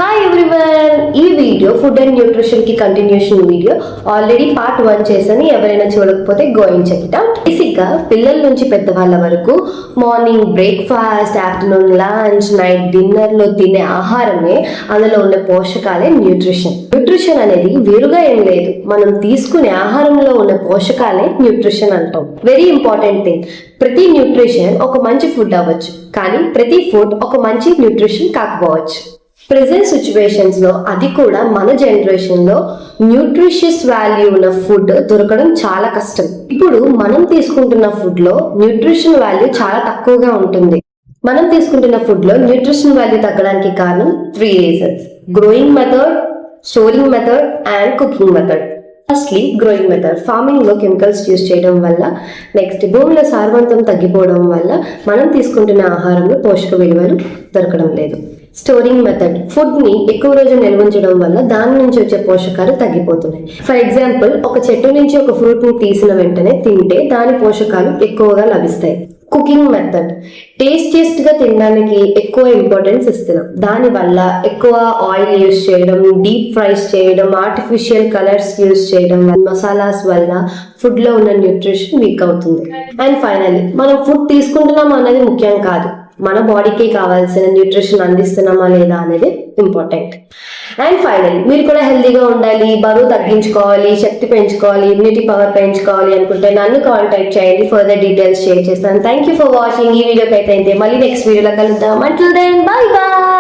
Hi everyone, ఈ video food and nutrition కి continuation video. Already part 1 చేశాను. ఎవరైనా చూడకపోతే go and check it out. Basic గా పిల్లల నుంచి పెద్దవాళ్ళ వరకు morning breakfast, afternoon lunch, night dinner లో తినే ఆహారమే, అందులో ఉండే పోషకాలే న్యూట్రిషన్. న్యూట్రిషన్ అనేది వేరుగా ఏం లేదు, మనం తీసుకునే ఆహారంలో ఉన్న పోషకాలే న్యూట్రిషన్ అంటాం. వెరీ ఇంపార్టెంట్ థింగ్, ప్రతి న్యూట్రిషన్ ఒక మంచి ఫుడ్ అవ్వచ్చు, కానీ ప్రతి ఫుడ్ ఒక మంచి న్యూట్రిషన్ కాకపోవచ్చు. ప్రెసెంట్ సిచ్యువేషన్స్ లో, అది కూడా మన జనరేషన్ లో న్యూట్రిషియస్ వాల్యూ ఉన్న ఫుడ్ దొరకడం చాలా కష్టం. ఇప్పుడు మనం తీసుకుంటున్న ఫుడ్ లో న్యూట్రిషన్ వాల్యూ చాలా తక్కువగా ఉంటుంది. మనం తీసుకుంటున్న ఫుడ్ లో న్యూట్రిషన్ వాల్యూ తగ్గడానికి కారణం 3 reasons: growing method, storing method and cooking method. Firstly growing method. Farming లో కెమికల్స్ యూజ్ చేయడం వల్ల, నెక్స్ట్ భూమిలో సారవంతం తగ్గిపోవడం వల్ల మనం తీసుకుంటున్న ఆహారంలో పోషక విలువలు దొరకడం లేదు. Storing method. ఫుడ్ ని ఎక్కువ రోజు నిల్వ ఉంచడం వల్ల దాని నుంచి వచ్చే పోషకాలు తగ్గిపోతున్నాయి. ఫర్ ఎగ్జాంపుల్, ఒక చెట్టు నుంచి ఒక ఫ్రూట్ ని తీసిన వెంటనే తింటే దాని పోషకాలు ఎక్కువగా లభిస్తాయి. Cooking method. టేస్టియస్ట్ గా తినడానికి ఎక్కువ ఇంపార్టెన్స్ ఇస్తున్నాం. దాని వల్ల ఎక్కువ ఆయిల్ యూజ్ చేయడం, డీప్ ఫ్రైస్ చేయడం, ఆర్టిఫిషియల్ కలర్స్ యూజ్ చేయడం, మసాలాస్ వల్ల ఫుడ్ లో ఉన్న న్యూట్రిషన్ వీక్ అవుతుంది. అండ్ ఫైనల్లీ, మనం ఫుడ్ తీసుకుంటున్నాం అనేది ముఖ్యం కాదు, మన బాడీకి కావాల్సిన న్యూట్రిషన్ అందిస్తున్నామా లేదా అనేది ఇంపార్టెంట్. అండ్ ఫైనల్, మీరు కూడా హెల్తీగా ఉండాలి, బరువు తగ్గించుకోవాలి, శక్తి పెంచుకోవాలి, ఇమ్యూనిటీ పవర్ పెంచుకోవాలి అనుకుంటే నన్ను కాంటాక్ట్ చేయండి. ఫర్దర్ డీటెయిల్స్ షేర్ చేస్తాను. Thank you for watching. ఈ వీడియోకి అయితే మళ్ళీ నెక్స్ట్ వీడియోలో కలుద్దాం. Until then, bye by.